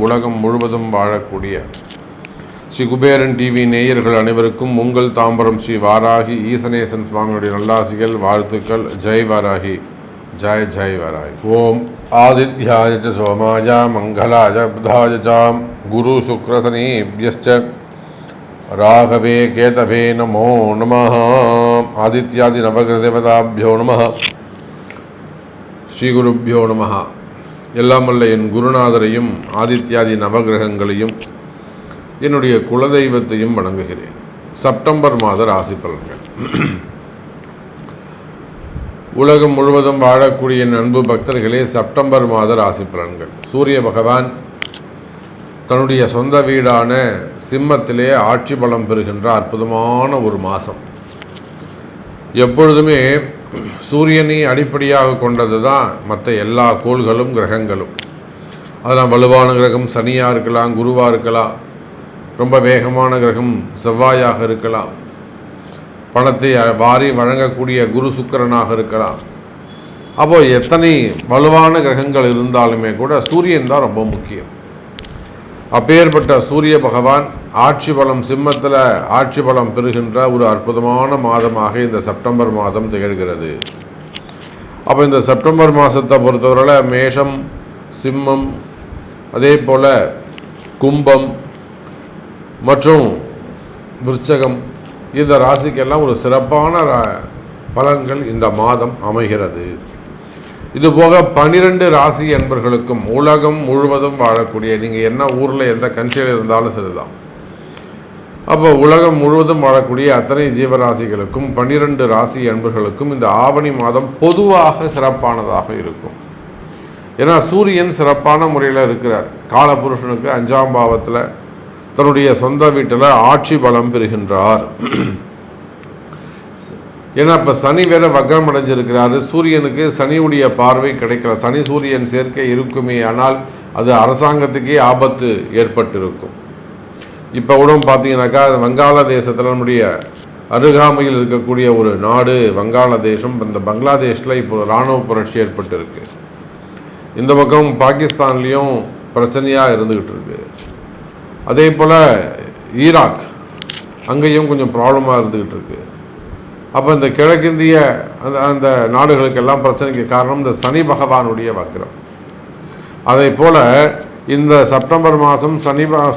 உலகம் முழுவதும் வாழக்கூடிய ஸ்ரீ குபேரன் டிவி நேயர்கள் அனைவருக்கும் உங்கள் தாம்பரம் ஸ்ரீ வாராகி ஈசனேசன் சுவாமியுடைய நல்லாசிகள், வாழ்த்துக்கள். ஜெய் வாராகி, ஜெய் ஜெய் வாராகி. ஓம் ஆதித்யாய ச சோமாய மங்களாய புதாய ச குரு சுக்ரசனீப்யஸ்ச ராகவே கேதவே நமோ நமः. ஆதித்யாதி நவகிரதேவதாபியோ நமः. ஸ்ரீ குருப்பியோ நமः. எல்லாம் வல்ல என் குருநாதரையும் ஆதித்யாதி நவகிரகங்களையும் என்னுடைய குலதெய்வத்தையும் வணங்குகிறேன். செப்டம்பர் மாத ராசி பலன்கள். உலகம் முழுவதும் வாழக்கூடிய என் அன்பு பக்தர்களே, செப்டம்பர் மாத ராசி பலன்கள். சூரிய பகவான் தன்னுடைய சொந்த வீடான சிம்மத்திலே ஆட்சி பலம் பெறுகின்ற அற்புதமான ஒரு மாதம். எப்பொழுதுமே சூரியனை அடிப்படையாக கொண்டது தான் மற்ற எல்லா கோள்களும் கிரகங்களும். அதெல்லாம் வலுவான கிரகம் சனியாக இருக்கலாம், குருவாக இருக்கலாம், ரொம்ப வேகமான கிரகம் செவ்வாயாக இருக்கலாம், பணத்தை வாரி வழங்கக்கூடிய குரு சுக்கிரனாக இருக்கலாம். அப்போது எத்தனை வலுவான கிரகங்கள் இருந்தாலுமே கூட சூரியன் தான் ரொம்ப முக்கியம். அப்பேற்பட்ட சூரிய பகவான் ஆட்சி பலம் சிம்மத்தில் ஆட்சி பலம் பெறுகின்ற ஒரு அற்புதமான மாதமாக இந்த செப்டம்பர் மாதம் திகழ்கிறது. அப்போ இந்த செப்டம்பர் மாதத்தை பொறுத்தவரையில் மேஷம், சிம்மம், அதே போல் கும்பம் மற்றும் விருச்சகம், இந்த ராசிக்கெல்லாம் ஒரு சிறப்பான பலன்கள் இந்த மாதம் அமைகிறது. இதுபோக 12 ராசி என்பர்களுக்கும் உலகம் முழுவதும் வாழக்கூடிய, நீங்கள் என்ன ஊரில் எந்த கண்ட்ரியில் இருந்தாலும் சரிதான், அப்போ உலகம் முழுவதும் வாழக்கூடிய அத்தனை ஜீவராசிகளுக்கும் 12 ராசி என்பர்களுக்கும் இந்த ஆவணி மாதம் பொதுவாக சிறப்பானதாக இருக்கும். ஏன்னா சூரியன் சிறப்பான முறையில் இருக்கிறார். காலபுருஷனுக்கு 5ஆம் பாவத்தில் தன்னுடைய சொந்த வீட்டில் ஆட்சி பலம் பெறுகின்றார். ஏன்னா இப்போ சனி வேற வக்ரம் அடைஞ்சிருக்கிறாரு. சூரியனுக்கு சனியுடைய பார்வை கிடைக்கல. சனி சூரியன் சேர்க்கை இருக்குமே, ஆனால் அது அரசாங்கத்துக்கே ஆபத்து ஏற்பட்டிருக்கும். இப்போ கூட பார்த்தீங்கன்னாக்கா வங்காளதேசத்தில் நம்முடைய அருகாமையில் இருக்கக்கூடிய ஒரு நாடு வங்காளதேசம். இந்த பங்களாதேஷில் இப்போ இராணுவ புரட்சி ஏற்பட்டிருக்கு. இந்த பக்கம் பாகிஸ்தான்லேயும் பிரச்சனையாக இருந்துக்கிட்டு இருக்கு. அதே போல் ஈராக் அங்கேயும் கொஞ்சம் ப்ராப்ளமாக இருந்துக்கிட்டு இருக்கு. அப்போ இந்த கிழக்கிந்திய அந்த நாடுகளுக்கெல்லாம் பிரச்சனைக்கு காரணம் இந்த சனி பகவானுடைய வக்ரம். அதே போல் இந்த செப்டம்பர் மாதம்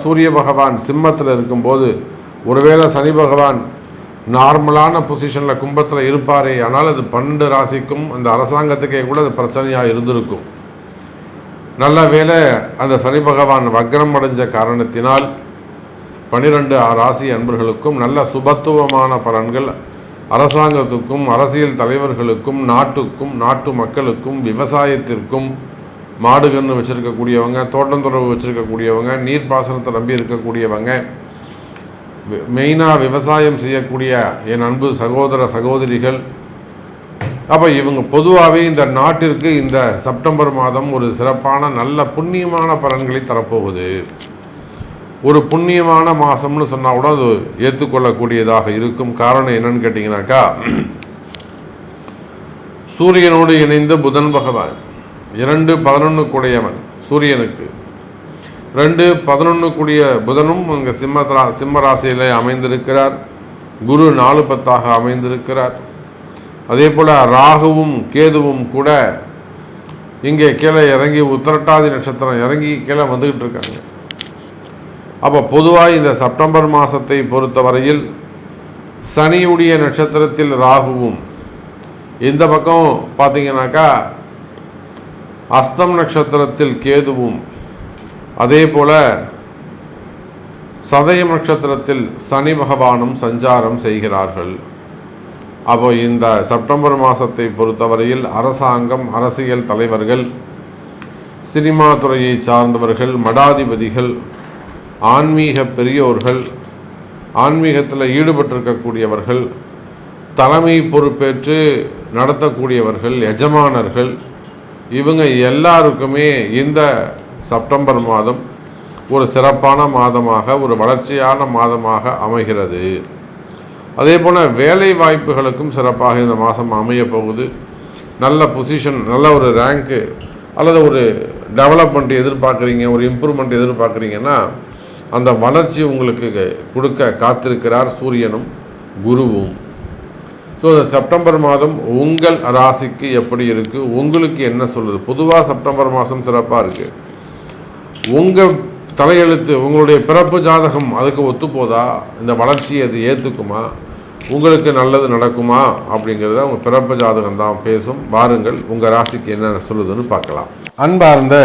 சூரிய பகவான் சிம்மத்தில் இருக்கும்போது, ஒருவேளை சனி பகவான் நார்மலான பொசிஷனில் கும்பத்தில் இருப்பாரே, ஆனால் அது 12 ராசிக்கும் அந்த அரசாங்கத்துக்கே கூட அது பிரச்சனையாக இருந்திருக்கும். நல்ல வேளை அந்த சனி பகவான் வக்ரம் அடைஞ்ச காரணத்தினால் 12 ராசி அன்பர்களுக்கும் நல்ல சுபத்துவமான பலன்கள் அரசாங்கத்துக்கும் அரசியல் தலைவர்களுக்கும் நாட்டுக்கும் நாட்டு மக்களுக்கும் விவசாயத்திற்கும், மாடு கன்று வச்சுருக்கக்கூடியவங்க, தோட்டந்தொடர்பு வச்சுருக்கக்கூடியவங்க, நீர்ப்பாசனத்தை நம்பி இருக்கக்கூடியவங்க, மெயினாக விவசாயம் செய்யக்கூடிய என் அன்பு சகோதர சகோதரிகள், அப்போ இவங்க பொதுவாகவே இந்த நாட்டிற்கு இந்த செப்டம்பர் மாதம் ஒரு சிறப்பான நல்ல புண்ணியமான பலன்களை தரப்போகுது. ஒரு புண்ணியமான மாதம்னு சொன்னால் கூட அது ஏற்றுக்கொள்ளக்கூடியதாக இருக்கும். காரணம் என்னன்னு கேட்டிங்கனாக்கா, சூரியனோடு இணைந்த புதன் பகவான் 2-11 கூடியவன் சூரியனுக்கு, 2-11 கூடிய புதனும் இங்கே சிம்ம ராசியில் அமைந்திருக்கிறார். குரு 4-10 அமைந்திருக்கிறார். அதே போல் ராகுவும் கேதுவும் கூட இங்கே கீழே இறங்கி உத்திரட்டாதி நட்சத்திரம் இறங்கி கீழே வந்துக்கிட்டு இருக்காங்க. அப்போ பொதுவாக இந்த செப்டம்பர் மாதத்தை பொறுத்தவரையில் சனியுடைய நட்சத்திரத்தில் ராகுவும், இந்த பக்கம் பார்த்தீங்கன்னாக்கா அஸ்தம் நட்சத்திரத்தில் கேதுவும், அதே போல் சதயம் நட்சத்திரத்தில் சனி பகவானும் சஞ்சாரம் செய்கிறார்கள். அப்போ இந்த செப்டம்பர் மாதத்தை பொறுத்தவரையில் அரசாங்கம், அரசியல் தலைவர்கள், சினிமா துறையை சார்ந்தவர்கள், மடாதிபதிகள், ஆன்மீக பெரியோர்கள், ஆன்மீகத்தில் ஈடுபட்டிருக்கக்கூடியவர்கள், தலைமை பொறுப்பேற்று நடத்தக்கூடியவர்கள், எஜமானர்கள், இவங்க எல்லாருக்குமே இந்த செப்டம்பர் மாதம் ஒரு சிறப்பான மாதமாக, ஒரு வளர்ச்சியான மாதமாக அமைகிறது. அதே போல் வேலை வாய்ப்புகளுக்கும் சிறப்பாக இந்த மாதம் அமைய போகுது. நல்ல பொசிஷன், நல்ல ஒரு ரேங்க்கு அல்லது ஒரு டெவலப்மெண்ட் எதிர்பார்க்குறீங்க, ஒரு இம்ப்ரூவ்மெண்ட் எதிர்பார்க்குறீங்கன்னா அந்த வளர்ச்சி உங்களுக்கு கொடுக்க காத்திருக்கிறார் சூரியனும் குருவும். ஸோ செப்டம்பர் மாதம் உங்கள் ராசிக்கு எப்படி இருக்குது, உங்களுக்கு என்ன சொல்லுது? பொதுவாக செப்டம்பர் மாதம் சிறப்பாக இருக்குது. உங்கள் தலையெழுத்து, உங்களுடைய பிறப்பு ஜாதகம் அதுக்கு ஒத்துப்போதா? இந்த வளர்ச்சியை அது ஏற்றுக்குமா? உங்களுக்கு நல்லது நடக்குமா? அப்படிங்கிறத உங்கள் பிறப்பு ஜாதகம் தான் பேசும். வாருங்கள் உங்கள் ராசிக்கு என்ன சொல்லுதுன்னு பார்க்கலாம். அன்பார்ந்த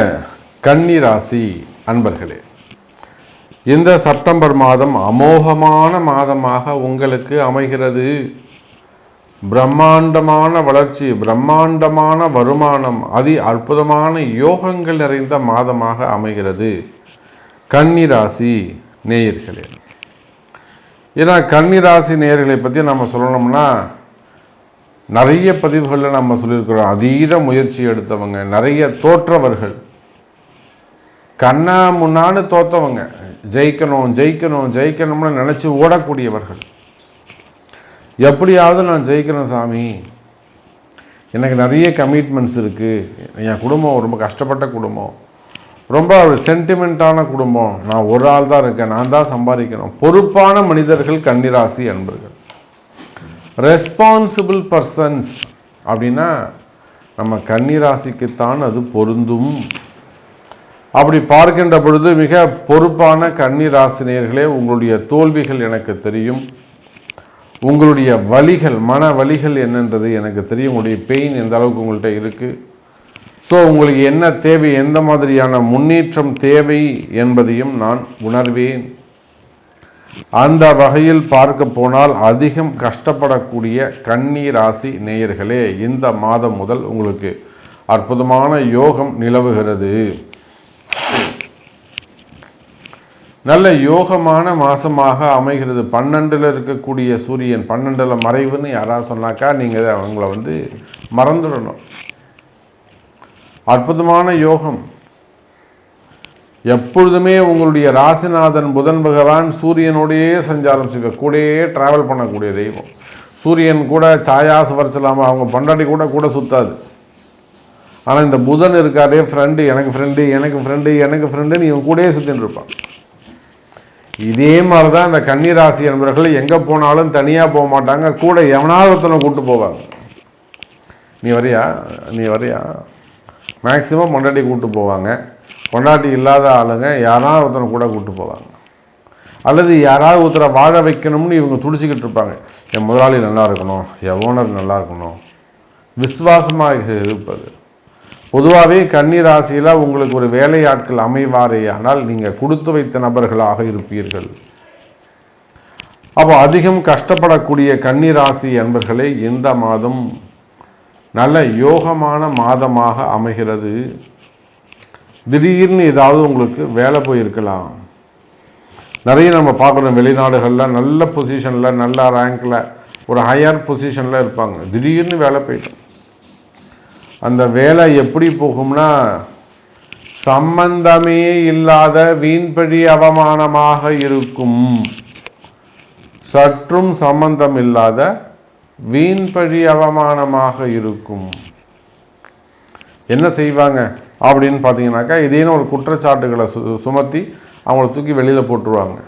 கன்னி ராசி அன்பர்களே, இந்த செப்டம்பர் மாதம் அமோகமான மாதமாக உங்களுக்கு அமைகிறது. பிரம்மாண்டமான வளர்ச்சி, பிரம்மாண்டமான வருமானம், அதி அற்புதமான யோகங்கள் நிறைந்த மாதமாக அமைகிறது கன்னிராசி நேயர்களே. ஏன்னா கன்னிராசி நேயர்களை பற்றி நம்ம சொல்லணும்னா நிறைய பதிவுகளில் நம்ம சொல்லியிருக்கிறோம். அதீத முயற்சி எடுத்தவங்க, நிறைய தோற்றவர்கள், கண்ணா முன்னான்னு தோற்றவங்க, ஜெயிக்கணும் ஜெயிக்கணும் ஜெயிக்கணும்னு நினச்சி ஓடக்கூடியவர்கள். எப்படியாவது நான் ஜெயிக்கணும் சாமி, எனக்கு நிறைய கமிட்மெண்ட்ஸ் இருக்குது, என் குடும்பம் ரொம்ப கஷ்டப்பட்ட குடும்பம், ரொம்ப சென்டிமெண்ட்டான குடும்பம், நான் ஒரு ஆள் தான் இருக்கேன், நான் தான் சம்பாதிக்கணும். பொறுப்பான மனிதர்கள் கன்னிராசி அன்பர்கள், ரெஸ்பான்சிபிள் பர்சன்ஸ் அப்படின்னா நம்ம கன்னிராசிக்குத்தான் அது பொருந்தும். அப்படி பார்க்கின்ற பொழுது மிக பொறுப்பான கன்னிராசினியர்களே, உங்களுடைய தோல்விகள் எனக்கு தெரியும், உங்களுடைய வலிகள், மன வலிகள் என்னன்றது எனக்கு தெரியும், உங்களுடைய பெயின் எந்த அளவுக்கு உங்கள்கிட்ட இருக்குது. ஸோ உங்களுக்கு என்ன தேவை, எந்த மாதிரியான முன்னேற்றம் தேவை என்பதையும் நான் உணர்வேன். அந்த வகையில் பார்க்க போனால் அதிகம் கஷ்டப்படக்கூடிய கன்னி ராசி நேயர்களே, இந்த மாதம் முதல் உங்களுக்கு அற்புதமான யோகம் நிலவுகிறது. நல்ல யோகமான மாதமாக அமைகிறது. 12ல் இருக்கக்கூடிய சூரியன் 12ல் மறைவுன்னு யாராவது சொன்னாக்கா நீங்கள் அவங்கள மறந்துடணும். அற்புதமான யோகம். எப்பொழுதுமே உங்களுடைய ராசிநாதன் புதன் பகவான் சூரியனோடையே சஞ்சாரம் செய்வார், கூடயே ட்ராவல் பண்ணக்கூடிய தெய்வம். சூரியன் கூட சாயாசு வரைச்சலாமா, அவங்க பொண்டாட்டி கூட சுத்தாது. ஆனால் இந்த புதன் இருக்காரே ஃப்ரெண்டு, எனக்கு ஃப்ரெண்டு எனக்கு ஃப்ரெண்டு எனக்கு ஃப்ரெண்டுன்னு இவங்க கூடயே சுற்றின்னு இருப்பான். இதே மாதிரி தான் இந்த கன்னிராசி என்பவர்கள் எங்கே போனாலும் தனியாக போக மாட்டாங்க, கூட எவனாவது ஒருத்தனை கூப்பிட்டு போவாங்க. நீ வரியா மேக்சிமம் பொண்டாட்டி கூப்பிட்டு போவாங்க. பொண்டாட்டி இல்லாத ஆளுங்க யாராவது ஒருத்தனை கூட கூப்பிட்டு போவாங்க. அல்லது யாராவது ஒருத்தரை வாழ வைக்கணும்னு இவங்க துடிச்சிக்கிட்டு இருப்பாங்க. என் முதலாளி நல்லா இருக்கணும், என் ஓனர் நல்லா இருக்கணும், விசுவாசமாக இருப்பது. பொதுவாகவே கன்னிராசியில் உங்களுக்கு ஒரு வேலையாட்கள் அமைவாரே ஆனால் நீங்கள் கொடுத்து வைத்த நபர்களாக இருப்பீர்கள். அப்போ அதிகம் கஷ்டப்படக்கூடிய கன்னிராசி என்பர்களே, இந்த மாதம் நல்ல யோகமான மாதமாக அமைகிறது. திடீர்னு ஏதாவது உங்களுக்கு வேலை போயிருக்கலாம். நிறைய நம்ம பார்க்குறோம், வெளிநாடுகளில் நல்ல பொசிஷனில், நல்ல ரேங்கில், ஒரு ஹையர் பொசிஷனில் இருப்பாங்க. திடீர்னு வேலை போயிட்டோம். அந்த வேலை எப்படி போகும்னா சம்பந்தமே இல்லாத வீண்பழி அவமானமாக இருக்கும். சற்றும் சம்பந்தம் இல்லாத வீண்பழி அவமானமாக இருக்கும். என்ன செய்வாங்க அப்படின்னு பார்த்தீங்கன்னாக்கா, இதேன்னு ஒரு குற்றச்சாட்டுகளை சுமத்தி அவங்கள தூக்கி வெளியில் போட்டுருவாங்க.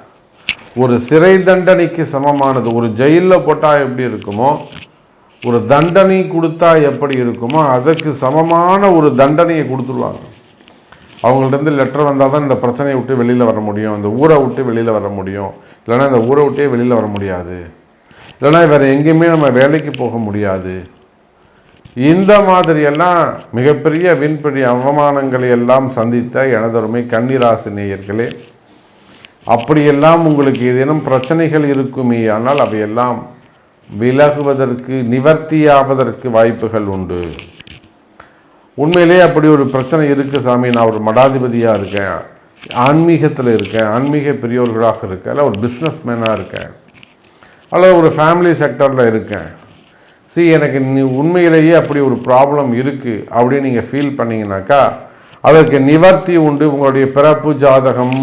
ஒரு சிறை தண்டனைக்கு சமமானது. ஒரு ஜெயிலில் போட்டால் எப்படி இருக்குமோ, ஒரு தண்டனை கொடுத்தா எப்படி இருக்குமோ அதற்கு சமமான ஒரு தண்டனையை கொடுத்துருவாங்க. அவங்கள்ட்ட லெட்டர் வந்தால் தான் இந்த பிரச்சனையை விட்டு வெளியில் வர முடியும், இந்த ஊரை விட்டு வெளியில் வர முடியும், இல்லைனா இந்த ஊரை விட்டே வெளியில் வர முடியாது, இல்லைனா வேறு எங்கேயுமே நம்ம வேலைக்கு போக முடியாது. இந்த மாதிரியெல்லாம் மிகப்பெரிய விண்பெரிய அவமானங்களை எல்லாம் சந்தித்த எனதருமை கன்னிராசி நேயர்களே, அப்படியெல்லாம் உங்களுக்கு ஏதேனும் பிரச்சனைகள் இருக்குமே ஆனால் அவையெல்லாம் விலகுவதற்கு, நிவர்த்தியாவதற்கு வாய்ப்புகள் உண்டு. உண்மையிலே அப்படி ஒரு பிரச்சனை இருக்குது சாமி, நான் ஒரு மடாதிபதியாக இருக்கேன், ஆன்மீகத்தில் இருக்கேன், ஆன்மீக பெரியோர்களாக இருக்கேன், இல்லை ஒரு பிஸ்னஸ் மேனாக இருக்கேன், அல்லது ஒரு ஃபேமிலி செக்டரில் இருக்கேன், எனக்கு உண்மையிலேயே அப்படி ஒரு ப்ராப்ளம் இருக்குது அப்படின்னு நீங்கள் ஃபீல் பண்ணிங்கனாக்கா அதற்கு நிவர்த்தி உண்டு. உங்களுடைய பிறப்பு ஜாதகம்.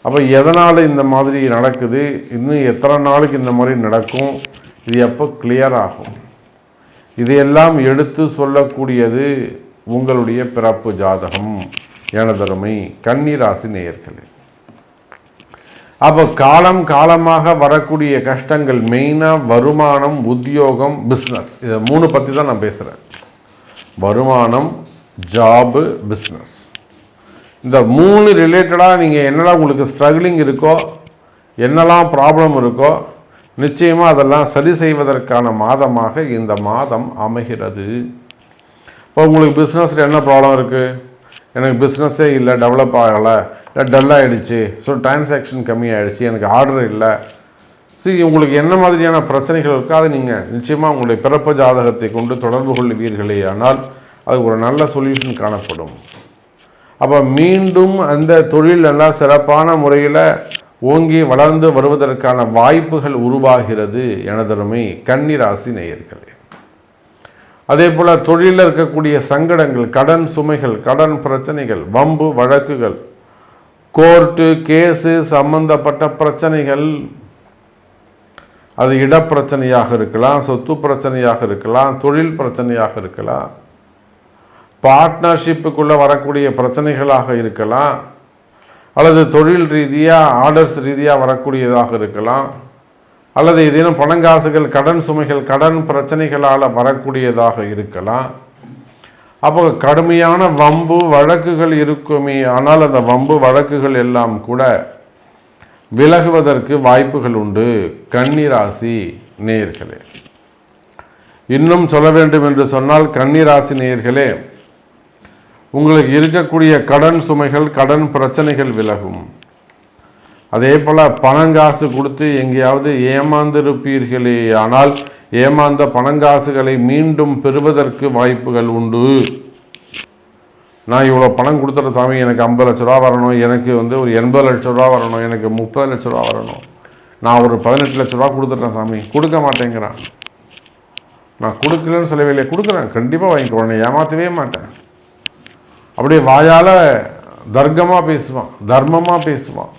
அப்போ எதனால் இந்த மாதிரி நடக்குது, இன்னும் எத்தனை நாளுக்கு இந்த மாதிரி நடக்கும், இது எப்போ கிளியர் ஆகும், இதையெல்லாம் எடுத்து சொல்லக்கூடியது உங்களுடைய பிறப்பு ஜாதகம். எனதருமை கன்னிராசி நேயர்களே, அப்போ காலம் காலமாக வரக்கூடிய கஷ்டங்கள் மெயினாக வருமானம், உத்தியோகம், பிஸ்னஸ், இதை 3 பற்றி தான் நான் பேசுகிறேன். வருமானம், ஜாபு, பிஸ்னஸ், இந்த 3 ரிலேட்டடாக நீங்கள் என்னெல்லாம் உங்களுக்கு ஸ்ட்ரகிளிங் இருக்கோ, என்னெல்லாம் ப்ராப்ளம் இருக்கோ, நிச்சயமாக அதெல்லாம் சரி செய்வதற்கான மாதமாக இந்த மாதம் அமைகிறது. இப்போ உங்களுக்கு பிஸ்னஸில் என்ன ப்ராப்ளம் இருக்குது? எனக்கு பிஸ்னஸே இல்லை, டெவலப் ஆகலை, இல்லை டல்லாகிடுச்சு, ஸோ டிரான்சாக்ஷன் கம்மியாகிடுச்சு, எனக்கு ஆர்டர் இல்லை. சரி, உங்களுக்கு என்ன மாதிரியான பிரச்சனைகள் இருக்கோ அதை நீங்கள் நிச்சயமாக உங்களுடைய பிறப்பு ஜாதகத்தை கொண்டு தொடர்பு கொள்வீர்களே, ஆனால் அதுக்கு ஒரு நல்ல சொல்யூஷன் காணப்படும். அப்போ மீண்டும் அந்த தொழில் நல்லா சிறப்பான முறையில் ஓங்கி வளர்ந்து வருவதற்கான வாய்ப்புகள் உருவாகிறது. எனதருமை கன்னிராசி நேயர்களே, அதே போல் தொழிலில் இருக்கக்கூடிய சங்கடங்கள், கடன் சுமைகள், கடன் பிரச்சனைகள், வம்பு வழக்குகள், கோர்ட்டு கேஸு சம்பந்தப்பட்ட பிரச்சனைகள், அது இடப்பிரச்சனையாக இருக்கலாம், சொத்து பிரச்சனையாக இருக்கலாம், தொழில் பிரச்சனையாக இருக்கலாம், பார்ட்னர்ஷிப்புக்குள்ளே வரக்கூடிய பிரச்சனைகளாக இருக்கலாம், அல்லது தொழில் ரீதியாக ஆர்டர்ஸ் ரீதியாக வரக்கூடியதாக இருக்கலாம், அல்லது ஏதேனும் பணங்காசுகள், கடன் சுமைகள், கடன் பிரச்சனைகளால் வரக்கூடியதாக இருக்கலாம். அப்போ கடுமையான வம்பு வழக்குகள் இருக்குமே, ஆனால் அந்த வம்பு வழக்குகள் எல்லாம் கூட விலகுவதற்கு வாய்ப்புகள் உண்டு. கன்னிராசி நேயர்களே, இன்னும் சொல்ல வேண்டும் என்று சொன்னால் கன்னிராசி நேயர்களே, உங்களுக்கு இருக்கக்கூடிய கடன் சுமைகள், கடன் பிரச்சனைகள் விலகும். அதே போல் பணங்காசு கொடுத்து எங்கேயாவது ஏமாந்திருப்பீர்களே, ஆனால் ஏமாந்த பணங்காசுகளை மீண்டும் பெறுவதற்கு வாய்ப்புகள் உண்டு. நான் இவ்வளோ பணம் கொடுத்துற சாமி, எனக்கு 50 லட்ச ரூபா வரணும், எனக்கு ஒரு 80 லட்ச ரூபா வரணும், எனக்கு 30 லட்ச ரூபா வரணும், நான் ஒரு 18 லட்ச ரூபா கொடுத்துட்றேன் சாமி, கொடுக்க மாட்டேங்கிறான். நான் கொடுக்கலன்னு சொல்லவே இல்லை, கொடுக்குறேன், கண்டிப்பாக வாங்கிக்கோ, உடனே ஏமாற்றவே மாட்டேன். அப்படியே வாயால் தர்க்கமாக பேசுவான், தர்மமாக பேசுவான்,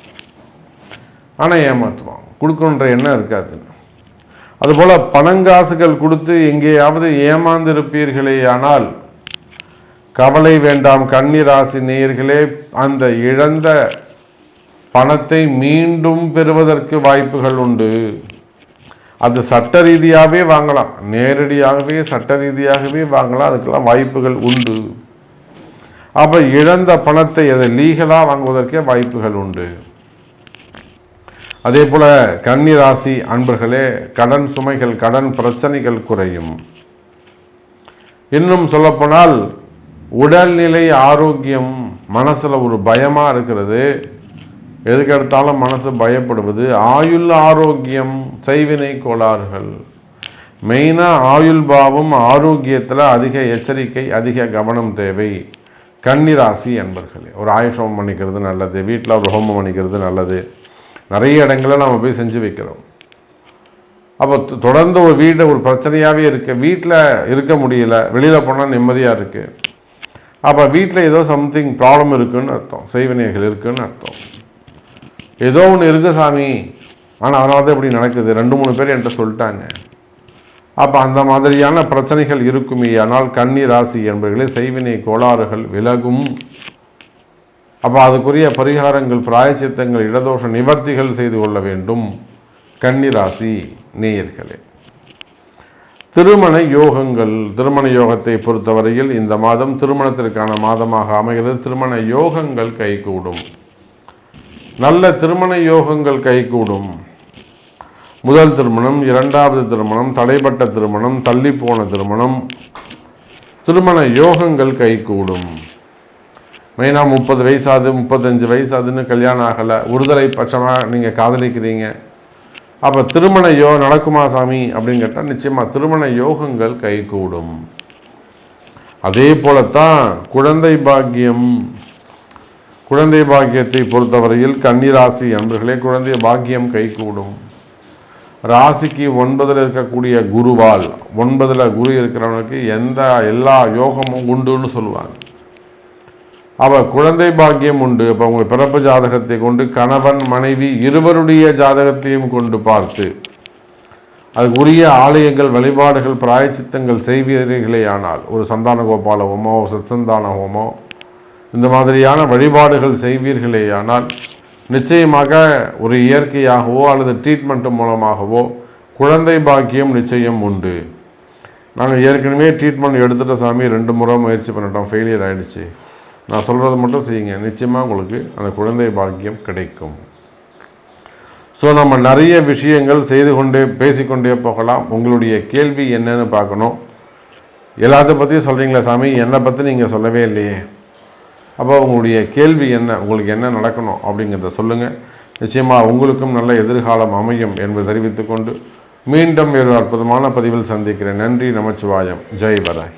ஆனால் ஏமாற்றுவான், கொடுக்கணுன்ற எண்ணம் இருக்காது. அதுபோல் பணங்காசுகள் கொடுத்து எங்கேயாவது ஏமாந்திருப்பீர்களே, ஆனால் கவலை வேண்டாம் கன்னிராசி நேயர்களே, அந்த இழந்த பணத்தை மீண்டும் பெறுவதற்கு வாய்ப்புகள் உண்டு. அது சட்ட ரீதியாகவே வாங்கலாம், நேரடியாகவே சட்ட ரீதியாகவே வாங்கலாம், அதுக்கெல்லாம் வாய்ப்புகள் உண்டு. அப்போ இழந்த பணத்தை அதை லீகலாக வாங்குவதற்கே வாய்ப்புகள் உண்டு. அதே போல் கன்னிராசி அன்பர்களே, கடன் சுமைகள், கடன் பிரச்சனைகள் குறையும். இன்னும் சொல்லப்போனால் உடல்நிலை ஆரோக்கியம், மனசில் ஒரு பயமாக இருக்கிறது, எதுக்கு எடுத்தாலும் மனசு பயப்படுவது. ஆயுள் ஆரோக்கியம், செய்வினை கோளாறுகள், மெயினாக ஆயுள் பாவம், ஆரோக்கியத்தில் அதிக எச்சரிக்கை, அதிக கவனம் தேவை. கன்னிராசி அன்பர்களே, ஒரு ஆயுஷ் ஹோமம் பண்ணிக்கிறது நல்லது, வீட்டில் ஒரு ஹோமம் பண்ணிக்கிறது நல்லது. நிறைய இடங்களில் நம்ம போய் செஞ்சு வைக்கிறோம். அப்போ தொடர்ந்து ஒரு வீடு ஒரு பிரச்சனையாகவே இருக்குது, வீட்டில் இருக்க முடியல, வெளியில் போனால் நிம்மதியாக இருக்குது. அப்போ வீட்டில் ஏதோ சம்திங் ப்ராப்ளம் இருக்குதுன்னு அர்த்தம், செய்வினைகள் இருக்குதுன்னு அர்த்தம். ஏதோ ஒன்று இருக்குது சாமி, ஆனால் அதனால தான் இப்படி நடக்குது, 2-3 பேர் என்கிட்ட சொல்லிட்டாங்க. அப்போ அந்த மாதிரியான பிரச்சனைகள் இருக்குமே, ஆனால் கன்னி ராசி என்பவர்களே செய்வினை கோளாறுகள் விலகும். அப்போ அதுக்குரிய பரிகாரங்கள், பிராயச்சித்தங்கள், இடதோஷ நிவர்த்திகள் செய்து கொள்ள வேண்டும். கன்னி ராசி நேயர்களே, திருமண யோகங்கள், திருமண யோகத்தை பொறுத்தவரையில் இந்த மாதம் திருமணத்திற்கான மாதமாக அமைகிறது. திருமண யோகங்கள் கைகூடும், நல்ல திருமண யோகங்கள் கைகூடும். முதல் திருமணம், இரண்டாவது திருமணம், தடைப்பட்ட திருமணம், தள்ளிப்போன திருமணம், திருமண யோகங்கள் கைகூடும். மெயினாக 30 வயசாது 35 வயசாதுன்னு கல்யாணம் ஆகலை, ஒருதலை பட்சமாக நீங்கள் காதலிக்கிறீங்க, அப்போ திருமண நடக்குமா சாமி அப்படின்னு கேட்டால் நிச்சயமாக திருமண யோகங்கள் கைகூடும். அதே போலத்தான் குழந்தை பாக்கியம், குழந்தை பாக்கியத்தை பொறுத்தவரையில் கன்னிராசி அன்பர்களே குழந்தை பாக்கியம் கைகூடும். ராசிக்கு 9ல் இருக்கக்கூடிய குருவால், 9ல் குரு இருக்கிறவனுக்கு எல்லா யோகமும் உண்டுன்னு சொல்லுவாங்க. அப்போ குழந்தை பாக்கியம் உண்டு. அப்போ உங்கள் பிறப்பு ஜாதகத்தை கொண்டு கணவன் மனைவி இருவருடைய ஜாதகத்தையும் கொண்டு பார்த்து அதுக்கு உரிய ஆலயங்கள் வழிபாடுகள் பிராயச்சித்தங்கள் செய்வீர்களே ஆனால் ஒரு சந்தான கோபால ஹோமோ சத்சந்தான ஹோமோ இந்த மாதிரியான வழிபாடுகள் செய்வீர்களே ஆனால் நிச்சயமாக ஒரு இயற்கையாகவோ அல்லது ட்ரீட்மெண்ட் மூலமாகவோ குழந்தை பாக்கியம் நிச்சயம் உண்டு. நாங்கள் ஏற்கனவே ட்ரீட்மெண்ட் எடுத்துகிட்ட சாமி 2 முறை முயற்சி பண்ணிட்டோம், ஃபெயிலியர் ஆகிடுச்சு. நான் சொல்கிறது மட்டும் செய்யுங்க, நிச்சயமாக உங்களுக்கு அந்த குழந்தை பாக்கியம் கிடைக்கும். ஸோ நம்ம நிறைய விஷயங்கள் பேசிக்கொண்டே போகலாம். உங்களுடைய கேள்வி என்னன்னு பார்க்கணும். எல்லாத்த பற்றியும் சொல்கிறீங்களா சாமி, என்னை பற்றி நீங்கள் சொல்லவே இல்லையே. அப்போ உங்களுடைய கேள்வி என்ன, உங்களுக்கு என்ன நடக்கணும் அப்படிங்கிறத சொல்லுங்கள். நிச்சயமாக உங்களுக்கும் நல்ல எதிர்காலம் அமையும் என்பதை தெரிவித்துக்கொண்டு மீண்டும் வேறு அற்புதமான பதிவில் சந்திக்கிறேன். நன்றி, நமச்சிவாயம், ஜெய் பராய்.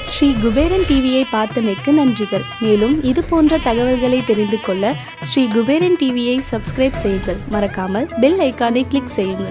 ஸ்ரீ குபேரன் டிவியை பார்த்தமைக்கு நன்றிகள். மேலும் இது போன்ற தகவல்களை தெரிந்து கொள்ள ஸ்ரீ குபேரன் டிவியை சப்ஸ்கிரைப் செய்யுங்கள். மறக்காமல் பெல் ஐக்கானை கிளிக் செய்யுங்கள்.